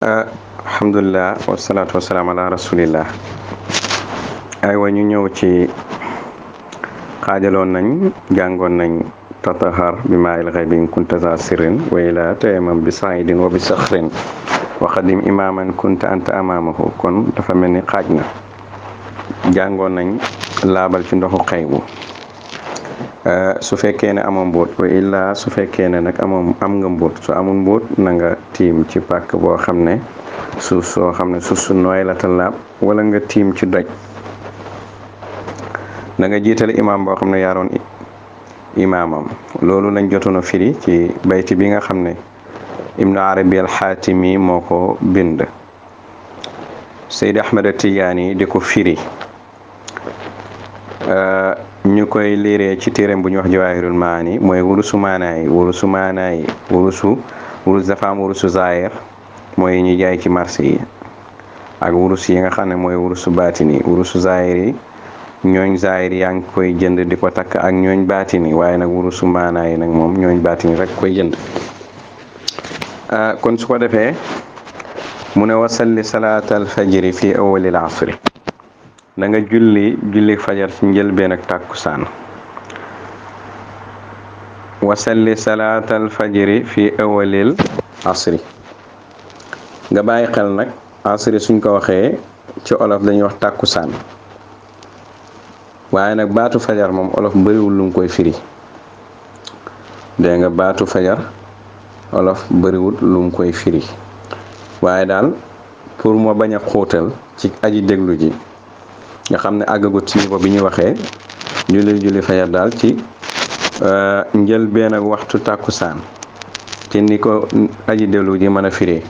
alhamdulilah wasalaatu wasalaam ala rasulillah. aywa ñu ñëw ci xaajaloon nañ jàngoon nañ tatahar bi maa il xaybin kunta za sirrin wa ila tayammam bi saidin wa bi saxrin wa xadim imaman kunta anta amamahu kon dafa mel ni xaaj na. jàngoon nañ laabal ci ndoxu xaybu su fekkee ne amoo mbóot wa illa su fekkee ne nag am nga mbóot su amul mbóot na nga tiim ci pàkk boo xam ne suuf soo xam ne suuf su nooy la ta laab wala nga tiim ci doj. da nga jiitale imaam boo xam ne yaaroon imaamam loolu lañ jotoon a firi ci bayti bi nga xam ne ibnu arabi al-xaatimi moo ko bind. Seydi Ahmed Tijaani di ko firi ñu koy liiree ci téereem bu ñu wax jawaahirul maani mooy wurusu maanaay wurus dafa am wurusu zaahir mooy ñuy jaay ci marché yi ak wurus yi nga xam ne mooy wurusu baatini. wurusu zaahir yi ñooñ zaahir yaa ngi koy jënd di ko takk ak ñooñ baatini waaye nag wurusu maanaay nag moom ñooñ baatini rek koy jënd. kon su ko defee mu ne wasalli salaatal fajri fi awwalil asri da nga julli fajar ci njëlbeen ak tàkkusaan. wasalli salaatal fajri fi awwalil asri nga bàyyi xel nag asri suñ ko waxee ci olof dañuy wax tàkkusaan waaye nag baatu fajar moom olof bëriwul lu mu koy firi. dégg nga baatu fajar olof bëriwul lu mu koy firi waaye daal pour moo bañ a xóotal ci aji déglu ji nga xam ne àggagut ci niveau bi ñu waxee julli fajar daal ci njëlbeen ak waxtu tàkkusaan ci ni ko aji déglu ji mën a firee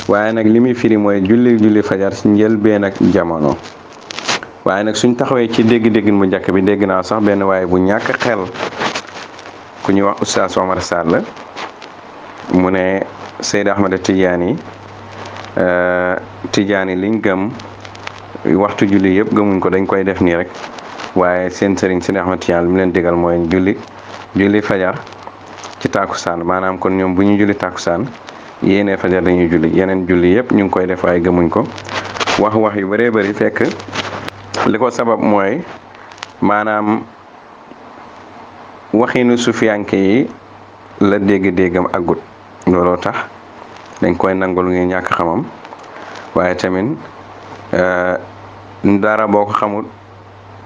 waaye nag li muy firi mooy julli fajar ci njëlbeen ak jamono. waaye nag suñ taxawee ci dégg-déggin mu njëkk bi dégg naa sax benn waaye bu ñàkk xel ku ñuy wax Oustaz Omar Sall mu ne Seydi Ahmed Tijaani liñ gëm waxtu julli yëpp gëmuñ ko dañ koy def nii rek waaye seen sëriñ Seydi Ahmed Tijaani li mu leen digal mooy julli fajar ci tàkkusaan maanaam kon ñoom bu ñu julli tàkkusaan yéenee fajar dañuy julli yeneen julli yëpp ñu ngi koy def waaye gëmuñ ko. wax yu bëree bëri fekk li ko sabab mooy maanaam waxinu sufiyanke yi la dégg-déggam aggut looloo tax dañ koy nangul ngi ñàkk xamam waaye tamit dara boo ko xamul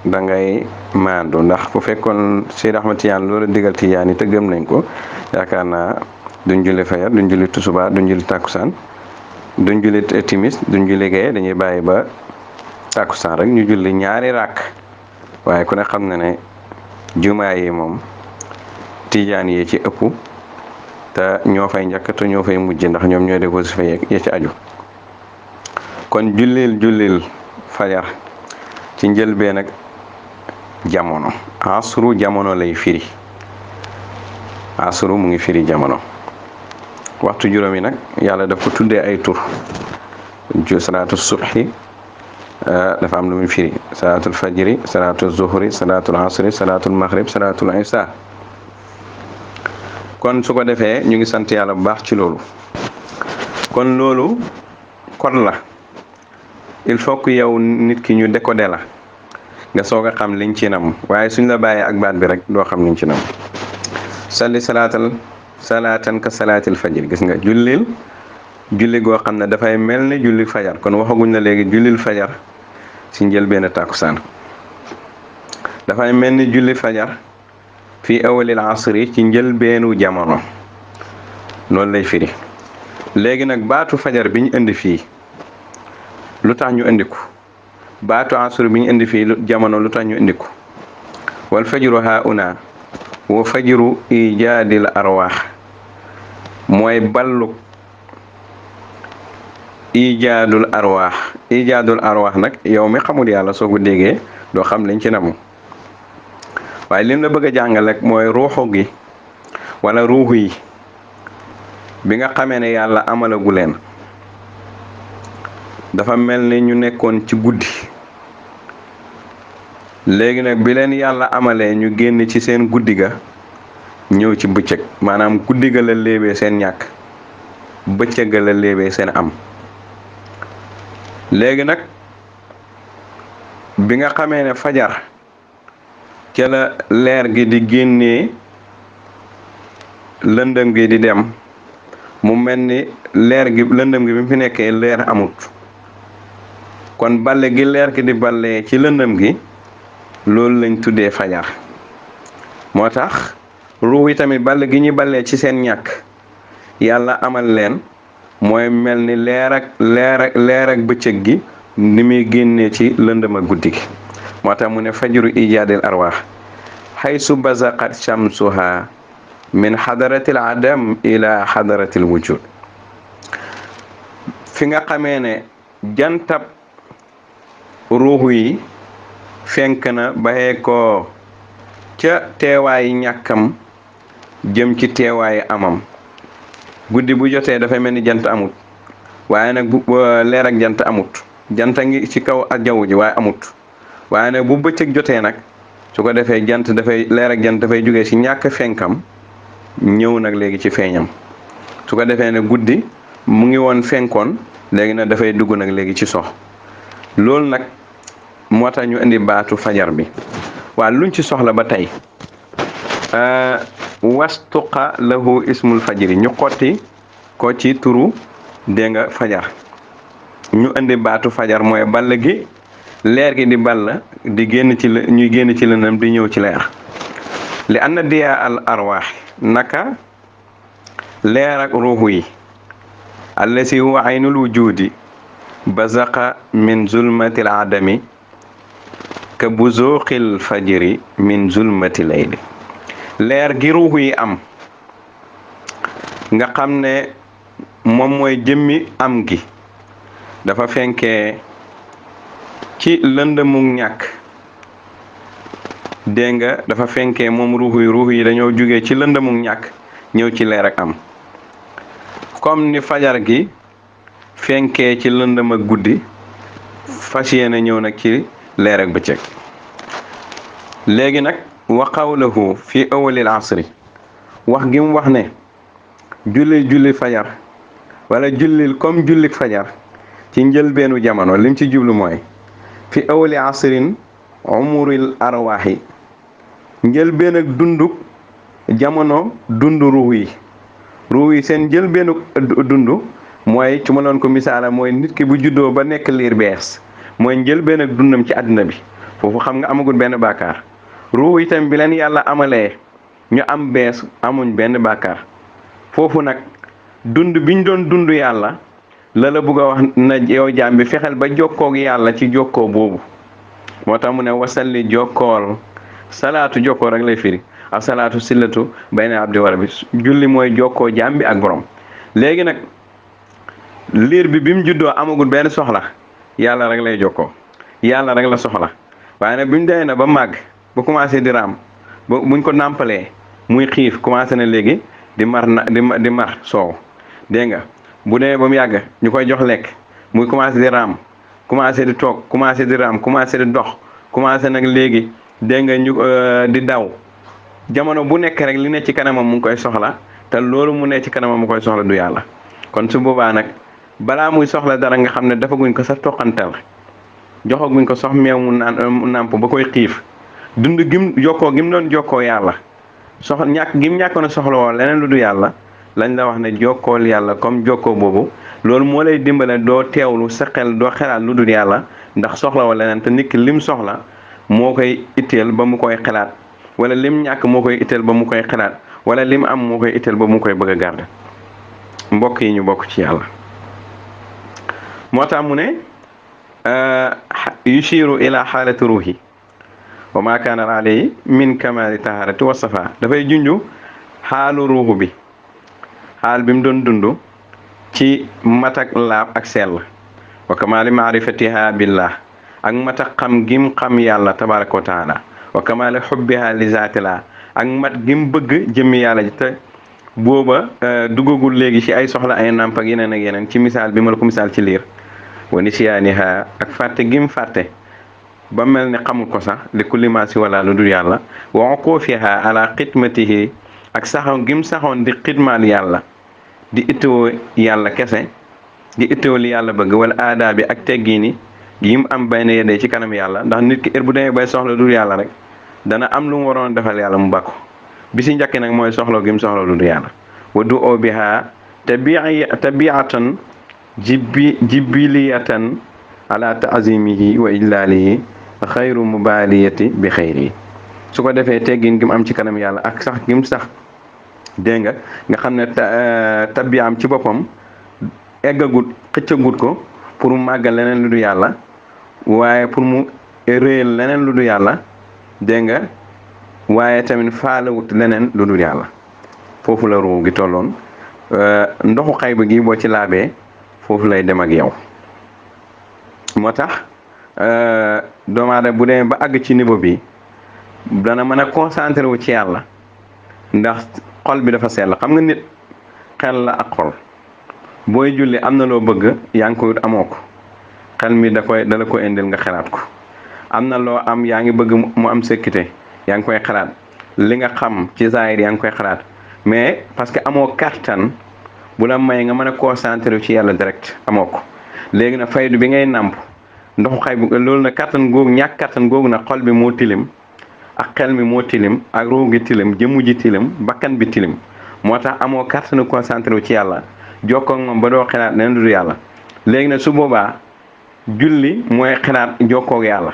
da ngay maandu ndax bu fekkoon Seydi Ahmed Tidiane loola digal Tijaan yi te gëm nañ ko yaakaar naa duñ julli fajar duñ julli tusuba duñ julli tàkkusaan duñ julli timis duñ julli gee dañuy bàyyi ba tàkkusaan rek ñu julli ñaari ràkk waaye ku ne xam na ne jumaa yi moom Tijaan yi ci ëpp te ñoo fay njëkk te ñoo fay mujj ndax ñoom ñooy def wasifa ya ci aju. kon jullil fajar ci njëlbeen ak jamono asru jamono lay firi asru mu ngi firi jamono. waxtu juróom yi nag yàlla daf ko tuddee ay tur salaatu subhi dafa am lu muy firi salaatul fajri salaatul zuhri salaatul asri salaatul maghrib salaatul isa. kon su ko defee ñu ngi sant yàlla bu baax ci loolu. kon loolu code la il faut que yow nit ki ñu décoder la nga soog a xam liñ ci nam waaye suñ la bàyyee ak baat bi rek doo xam liñ ci nam. salli salaatan ka salaatil fajr gis nga julli goo xam ne dafay mel ni julli fajar kon waxaguñ la léegi jullil fajar ci njëlbéen tàkkusaan dafay mel ni julli fajar fii awalil asri ci njëlbeenu jamono loolu lay firi. léegi nag baatu fajar bi ñu indi fii lu tax ñu indi ko baatu asri bi ñu indi fii jamono lu tax ñu indi ko wal fajru hauna wa fajru ijaadil arwaax mooy ballu ijaadul arwaax nag yow mi xamul yàlla soo ko déggee doo xam liñ ci namu waaye lim la bëgg a jàngal rek mooy ruuxu gi wala ruuxu yi bi nga xamee ne yàlla amalagu leen dafa mel ni ñu nekkoon ci guddi léegi nag bi leen yàlla amalee ñu génn ci seen guddi ga ñëw ci bëccëg maanaam guddi ga la léebee seen ñàkk bëccëg ga la léebee seen am léegi nag bi nga xamee ne fajar ca la leer gi di génnee lëndëm gi di dem mu mel ni leer gi lëndëm gi bi mu fi nekkee leer amut kon balle gi leer gi di ballee ci lëndëm gi loolu lañ tuddee fajar moo tax ruux yi tamit balle gi ñu ballee ci seen ñàkk yàlla amal leen mooy mel ni leer ak bëccëg gi ni muy génnee ci lëndëm ak guddi gi moo tax mu ne fajru ijaadil arwaax xaysu bazaqat shamsuha min xadaratil adam ila xadaratil wujud fi nga xamee ne jantab ruux yi fenk na baxee ko ca teewaayi ñàkkam jëm ci teewaayi amam guddi bu jotee dafay mel ni jant amut waaye nag bu leer ak jant amut janta ngi ci kaw ak jaww ji waaye amut waaye nag bu bëccëg jotee nag su ko defee jant dafay leer ak jant dafay jógee ci ñàkk fenkam ñëw nag léegi ci feeñam su ko defee ne guddi mu ngi woon fenkoon léegi nag dafay dugg nag léegi ci sox loolu nag moo tax ñu indi baatu fajar bi waa luñ ci soxla ba tey wastuqa lahu ismul fajri ñu xotti ko ci turu dégg nga fajar ñu indi baatu fajar mooy ball gi leer gi di ball di génn ci ñuy génn ci lëndëm di ñëw ci leer li anna diya al arwaax naka leer ak ruuxu yi allasi huwa aynul wujudi bazaqa min zulmatil adami ka buzuqil fajri min zulmati layli leer gi ruuxu yi am nga xam ne moom mooy jëmmi am gi dafa fenkee ci lëndëmu ñàkk dégg nga dafa fenkee moom ruuxu yi dañoo jógee ci lëndëmu ñàkk ñëw ci leer ak am comme ni fajar gi fenkee ci lëndëm ak guddi fas yéene ñëw nag ci leer ak bëccëg léegi nag wa qawluhu fi awalil asri wax gi mu wax ne julli fajar wala jullil comme jullik fajar ci njëlbeenu jamono lim ci jublu mooy fi awali asrin umuril arwaaxi njëlbeen ak dunduk jamono dund ruux yi seen njëlbeenu dund mooy ci ma doon ko misaala mooy nit ki bu juddoo ba nekk liir bees mooy njëlbeen ak dundam ci àddina bi foofu xam nga amagul benn bàkkaar ruux itam bi leen yàlla amalee ñu am bees amuñ benn bàkkaar foofu nag dund biñ doon dund yàlla la bëgg a wax na yow jaam bi fexeel ba jokkoog yàlla ci jokkoo boobu moo tax mu ne wasalli jokkool salaatu jokkoo rek lay firi ak salaatu sillatu bayna abdi wa rabbi julli mooy jokkoo jaam bi ak borom léegi nag liir bi mu juddoo amagul benn soxla yàlla rek lay jokkoo yàlla rek la soxla waaye nag bimu dee na ba màgg ba commencé di raam ba buñ ko nàmpalee muy xiif commencé na léegi di mar soow dégg nga bu dee ba mu yàgg ñu koy jox lekk muy commencé di raam commencé di toog commencé di raam commencé di dox commencé nag léegi dégg nga ñu di daw jamono bu nekk rek li ne ci kanamam mu ngi koy soxla te loolu mu ne ci kanamam mu koy soxla du yàlla kon su boobaa nag balaa muy soxla dara nga xam ne dafa guñ ko sa toqantal joxaguñ ko sox meew mu nàmp ba koy xiif dund gim jokkoo gim doon jokkoo yàlla ñàkkoon a soxla woo leneen lu du yàlla lañ la wax ne jokkool yàlla comme jokkoo boobu loolu moo lay dimbale doo teewlu sa xel doo xelaat lu dul yàlla ndax soxla woo leneen te nit ki lim soxla moo koy itteel ba mu koy xelaat wala lim ñàkk moo koy itteel ba mu koy xelaat wala lim am moo koy itteel ba mu koy bëgg a garder mbokk yi ñu bokk ci yàlla moo tax mu ne yushiru ila xaalati ruuhi wa ma kaana alayhi min kamali taharati wa safa dafay junju xaalu ruuxu bi xaal bi mu doon dund ci matak laab ak sell wa kamali maarifatiha billah ak matak xam gim xam yàlla tabaraka wa taala wa kamali xubbiha li zaatillah ak mat gim bëgg jëmmi yàlla ji te booba duggagul léegi ci ay soxla ay nàmp ak yeneen ak yeneen ci misaal bi ma la ko misaal ci liir wa nisyaaniha ak fàtte gim fàtte ba mel ne xamul ko sax li kulli ma si wala lu dul yàlla wa uqufiha ala xidmatihi ak saxoon gim saxoon di xidmaal yàlla di ittoo yàlla kese di itteewu li yàlla bëgg wala aadaa bi ak teggiini yi mu am bay na yedee ci kanam yàlla ndax nit ki heure bu demee bay soxla dul yàlla rek dana am lu mu waroon defal yàlla mu bàkku bi si njëkk nag mooy soxla gi mu soxla dul yàlla wa du oo biha tabiatan jibiliyatan ala taazimihi wa ijlaalihi xayru mubaliyati bi xayri su ko defee teggin gi mu am ci kanam yàlla ak sax gi mu sax dégg nga xam ne tabiam ci boppam eggagut xëccagut ko pour mu màggal leneen lu du yàlla waaye pour mu réyal leneen lu du yàlla dégg nga waaye tamit faalewut leneen lu dul yàlla foofu la ruu gi tolloon ndoxu xayba gi boo ci laabee foofu lay dem ak yow moo tax doomu aadama bu demee ba àgg ci niveau bi dana mën a concentré wu ci yàlla ndax xol bi dafa sell xam nga nit xel la ak xol booy julli am na loo bëgg yaa ngi koy amoo ko xel mi dala ko indil nga xalaat ko am na loo am yaa ngi bëgg mu am sécurité yaa ngi koy xalaat li nga xam ci zaahir yaa ngi koy xalaat mais parce que amoo kattan bu la may nga mën a concentré ci yàlla direct amoo ko léegi nag faydu bi ngay nàmp ndoxu xay bu loolu nag kattan googu ñàkk kattan googu nag xol bi moo tilim ak xel mi moo tilim ak ruu gi tilim jëmmu ji tilim bakkan bi tilim moo tax amoo kattanu concentré ci yàlla jokkoo ak moom ba doo xalaat leneen du yàlla léegi nag su boobaa julli mooy xalaat jokkoo ak yàlla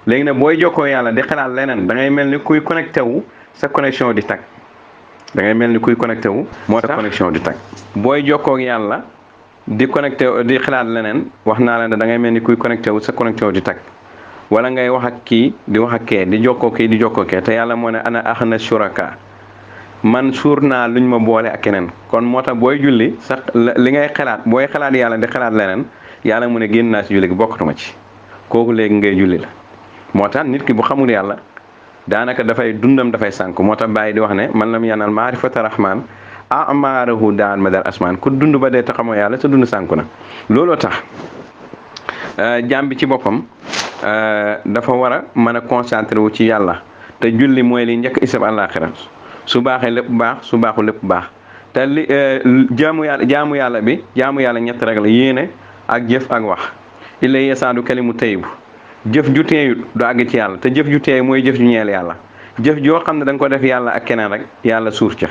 léegi nag booy jokkoo yàlla di xalaat leneen da ngay mel ni kuy connecté wu sa connexion di tag da ngay mel ni kuy connecté wu moo tax connexion di tag booy jokkoo ak yàlla di connecté di xalaat leneen wax naa la ne da ngay mel ni kuy connecté wu sa connexion di tag wala ngay wax ak kii di wax ak kee di jokkoo kii di jokkoo kee te yàlla moo ne ana axna shuraka man suur naa luñ ma boole ak keneen kon moo tax booy julli sax li ngay xalaat booy xalaat yàlla di xalaat leneen yàlla mu ne génn naa si julli gi bokkatuma ci kooku léegi ngay julli la moo tax nit ki bu xamul yàlla daanaka dafay dundam dafay sànk moo tax bàyyi di wax ne man lam yanal maarifata rahman amaarahu daan ma dal asmaan ku dund ba dee te xamoo yàlla sa dund sànku na looloo tax jaam bi ci boppam dafa war a mën a concentré wu ci yàlla te julli mooy li njëkk isab àllaaxira su baaxee lépp baax su baaxul lépp baax te li jaamu yàlla bi jaamu yàlla ñett rek la yéene ak jëf ak wax illa yesaadu kalimu tayibu jëf ju teeyut du àgg ci yàlla te jëf ju teey mooy jëf ju ñeel yàlla jëf joo xam ne da nga ko def yàlla ak keneen rek yàlla suur ca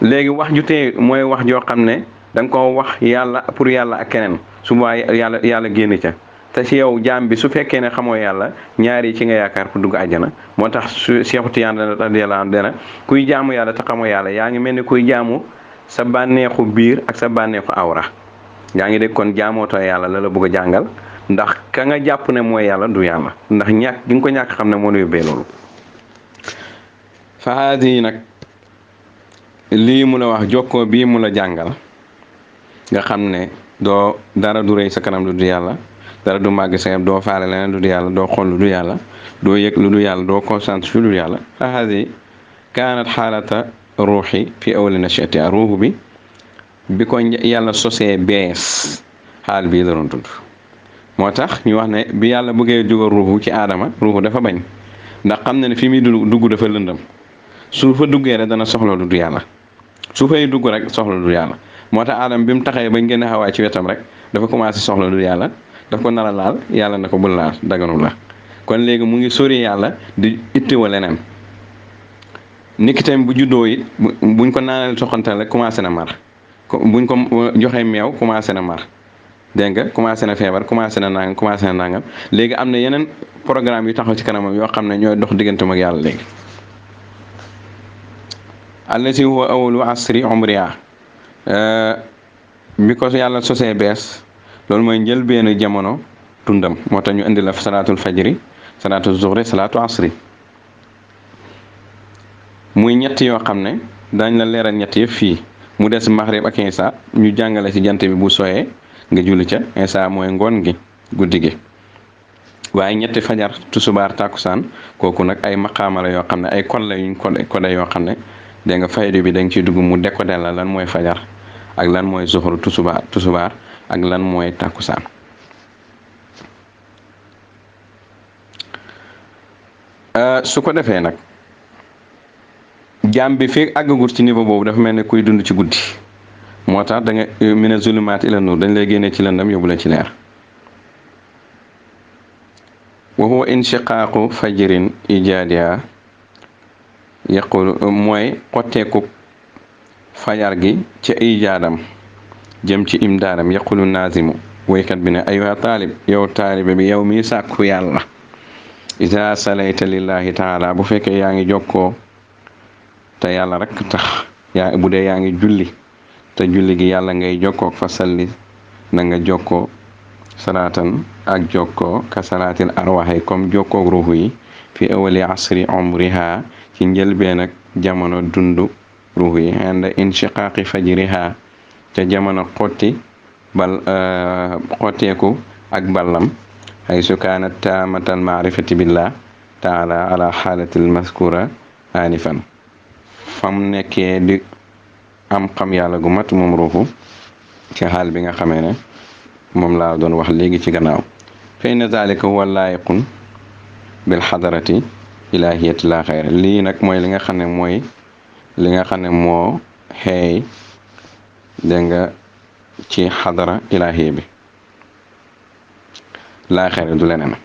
léegi wax ju teeyut mooy wax joo xam ne da nga ko wax yàlla pour yàlla ak keneen su boobaa yàlla génn ca te si yow jaam bi su fekkee ne xamoo yàlla ñaari ci nga yaakaar pour dugg àjjana moo tax su Seexu Tijaan radiyallaahu anhu dena kuy jaamu yàlla te xamoo yàlla yaa ngi mel ni kuy jaamu sa bànneexu biir ak sa bànneexu awra yaa ngi dégg kon jaamootoo yàlla la bëgg a jàngal ndax ka nga jàpp ne mooy yàlla du yàlla ndax ñàkk gi nga ko ñàkk xam ne moo la yóbbee loolu fa haadi nag lii mu la wax jokkoo bii mu la jàngal nga xam ne doo dara du rëy sa kanam lu du yàlla dara du màgg sa doo faale leneen lu du yàlla doo xool lu du yàlla doo yëg lu du yàlla doo concentré lu du yàlla fa haadi kaanat xaalata ruuxi fi awali nashati ruuxu bi ko yàlla sosee bees xaal bii la doon tudd moo tax ñu wax ne bi yàlla bëggee jógal ruuxu ci aadama ruuxu dafa bañ ndax xam na ne fi muy dugg dafa lëndëm su fa duggee rek dana soxla lu du yàlla su fay dugg rek soxla lu du yàlla moo tax aadama bi mu taxee bañ gën a xawaay ci wetam rek dafa commencé soxla lu du yàlla daf ko nar a laal yàlla na ko bul laal daganu la kon léegi mu ngi sori yàlla di itteewa leneen niki tamit bu juddoo it buñ ko naanal soxantal rek commencé na mar buñ ko joxee meew commencé na mar dégg nga commencé na feebar commencé na nangam léegi am na yeneen programme yu taxaw ci kanamam yoo xam ne ñooy dox digganteem ak yàlla léegi allati huwa awalu asri umriya bi ko yàlla sosee bees loolu mooy njëlbeenu jamono tundam moo tax ñu indi la salaatul fajri salaatul zuhri salaatu asri muy ñett yoo xam ne dañ la leeral ñett yëpp fii mu des maghrib ak isa ñu jàngale ci jant bi bu sooyee nga julli ca isa mooy ngoon gi guddi gi waaye ñetti fajar tusubaar tàkkusaan kooku nag ay maqaama la yoo xam ne ay code la yuñ code yoo xam ne dégg nga faydu bi da nga ciy dugg mu décoder la lan mooy fajar ak lan mooy zuhru tusubaar ak lan mooy tàkkusaan su ko defee nag jaam bi fii àggagut ci niveau boobu dafa mel ne kuy dund ci guddi moo tax da nga mina zulumaat ila nuur dañ lay génnee ci lëndam yóbbu la ci leer. wa huwa inshiqaaqu fajrin ijaadiha yaqul mooy xotteeku fajar gi ci ijaadam jëm ci imdaadam yaqulu naazimu woykat bi ne ayuha taalib yow taalibe bi yow mi sàkku yàlla isa salayta lillahi taala bu fekkee yaa ngi jokkoo te yàlla rek tax bu dee yaa ngi julli te julli gi yàlla ngay jokkoo fa salli na nga jokkoo salaatan ak jokkoo ka salaatil arwaxi comme jokkoog ruuxu yi fi awali asri umriha ci njëlbeen ak jamono dundu ruuxu yi inda inshiqaaqi fajriha ca jamono xotteeku ak ballam haysu kaanat taamatal maarifati billah taala ala xaalatil maskura anifan fam nekkee di am xam yàlla gu mat moom ruuxu ci xaal bi nga xamee ne moom laa doon wax léegi ci gannaaw fa inna zalika huwa laayiqun bil xadarati ilahiyati la xayra lii nag mooy li nga xam ne mooy li nga xam ne moo xeey dégg nga ci xadara ilahiya bi laa xayra du leneen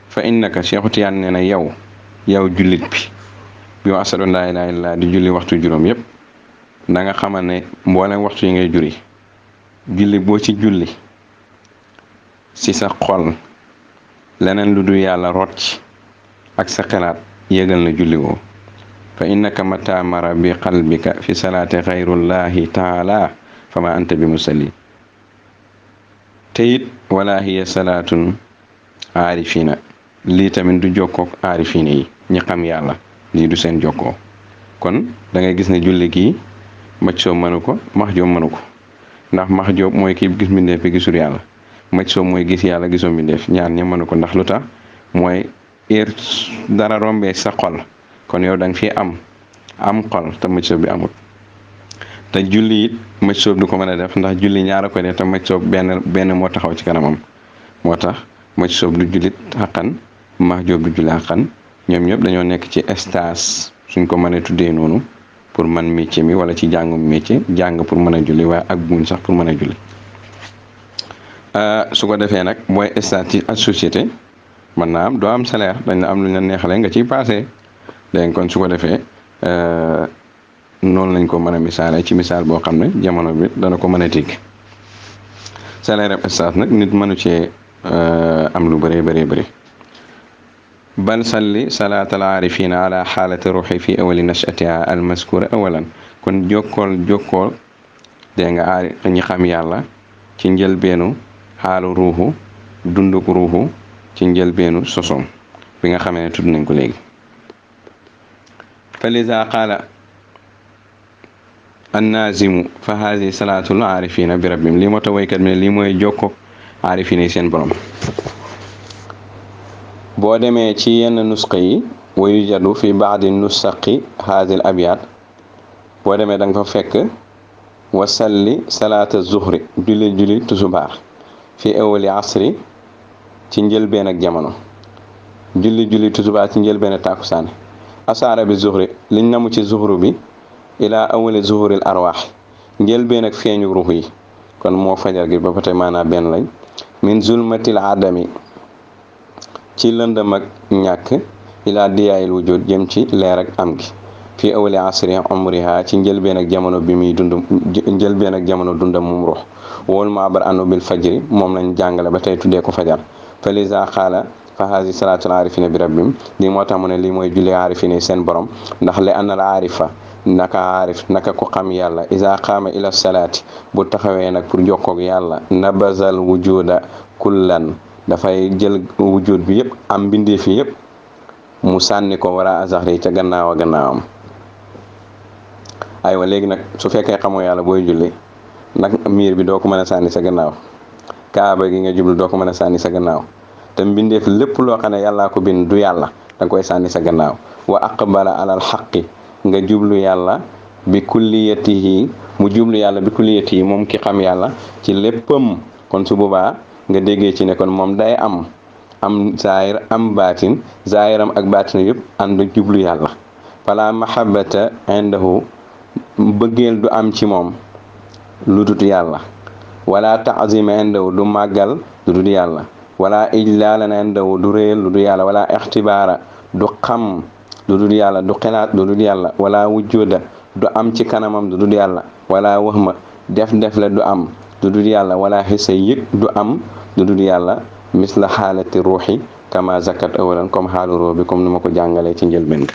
fa innaka Cheikhu Tijaan nee na yow jullit bi yow asadu laa ilaaha illallaah di julli waxtu juróom yépp da nga xamal ne mboolem waxtu yi ngay julli boo ci julli ci sa xol leneen lu du yàlla rocc ak sa xelaat yëgal na julli woo fa innaka mata mara bi qalbika fi salaati xayrullahi taala fama anta bi musalli te it wala hiya salaatun aarifina lii tamit du jokkook aarifina yi ñi xam yàlla lii du seen jokkoo kon da ngay gis ne julli gii mac soob mënu ko max joob mënu ko ndax max joob mooy kii gis mbindeef bi gisul yàlla mac soob mooy gis yàlla gisoo mbindeef ñaar ñi mënu ko ndax lu tax mooy dara rombee sa xol kon yow da nga fi am xol te mac soob bi amut te julli it mac soob du ko mën a def ndax julli ñaara ko def te mac soob benn moo taxaw ci kanamam moo tax mac soob du jullit xaqan max joob du julli xaqan ñoom ñëpp dañoo nekk ci stage suñ ko mënee tuddee noonu pour man métier mi wala ci jàngum métier jàng pour mën a julli waaye ak buñ sax pour mën a julli su ko defee nag booy stage ci ak société mën naa am doo am salaire dañ la am lu ñu la neexalee nga ciy passé léegi kon su ko defee noonu lañ ko mën a misaale ci misaal boo xam ne jamono bi dana ko mën a dégg salaire ab stage nag nit mënu cee am lu bëree bëri bal salli salaatal aarifina ala xaalati ruuxi fi awali nachatiha al maskura awalan kon jokkool dégg nga ñi xam yàlla ci njëlbeenu xaalu ruuxu dunduk ruuxu ci njëlbeenu sosom bi nga xamee ne tudd nañ ko léegi fa liza qaala annaazimu fa haadi salaatul aarifina bi rabbim lii moo tax waykat bi ne lii mooy jokko aarifina yi seen borom boo demee ci yenn nusqa yi wa yujadu fi baadi nusaqi haadil abyaat boo demee da nga fa fekk wasalli salaata zuhri julli tusubaar fi awali asri ci njëlbeen ak jamono julli tusubaar ci njëlbeen ak tàkkusaan asaara bi zuhri liñ namu ci zuhru bi ilaa awali zuhuril arwaax njëlbeen ak feeñu ruux yi kon moo fajar gi ba ba tey maanaam benn lañ min zulmatil adami ci lëndëm ak ñàkk ilaa diyaayil wujud jëm ci leer ak am gi fii awali asri umriha ci njëlbeen ak jamono bi muy dund njëlbeen ak jamono dundam mum ruux wol maabar anu bil fajri moom lañ jàngale ba tey tuddee ko fajar fa liza xaala fa haasi salaatul aarifina bi rabbim lii moo tax mu ne lii mooy julli aarifina seen borom ndax li anal aarifa naka ko xam yàlla isa qaama ila salaati bu taxawee nag pour jokkoog yàlla nabazal wujuda kullan dafay jël wujud bi yëpp am mbindeef yi yëpp mu sànni ko wara azaxri ca gannaaw a gannaawam aywa léegi nag su fekkee xamoo yàlla booy julli nag miir bi doo ko mën a sànni sa gannaaw kaaba gi nga jublu doo ko mën a sànni sa gannaaw te mbindeef lépp loo xam ne yàllaa ko bind du yàlla da nga koy sànni sa gannaaw wa aqbala alal xaqi nga jublu yàlla bi kulliyatihi mu jublu yàlla bi kulliyatihi moom ki xam yàlla ci léppam kon su boobaa nga déggee ci ne kon moom day am zaahir am baatin zaahiram ak baatin yëpp ànd jublu yàlla fala mahabbata indahu bëggeel du am ci moom lu dut yàlla wala taazima indahu du màggal lu dut yàlla wala ijlaalan indahu du réel lu dut yàlla wala ixtibaara du xam lu dut yàlla du xelaat lu dut yàlla wala wujjuda du am ci kanamam lu dut yàlla wala waxma def la du am lu dut yàlla wala xisa yëg du am lu dut yàlla misla xaalati ruuxi kama zakat awalan comme xaalu roo bi comme ni ma ko jàngalee ci njëlbéen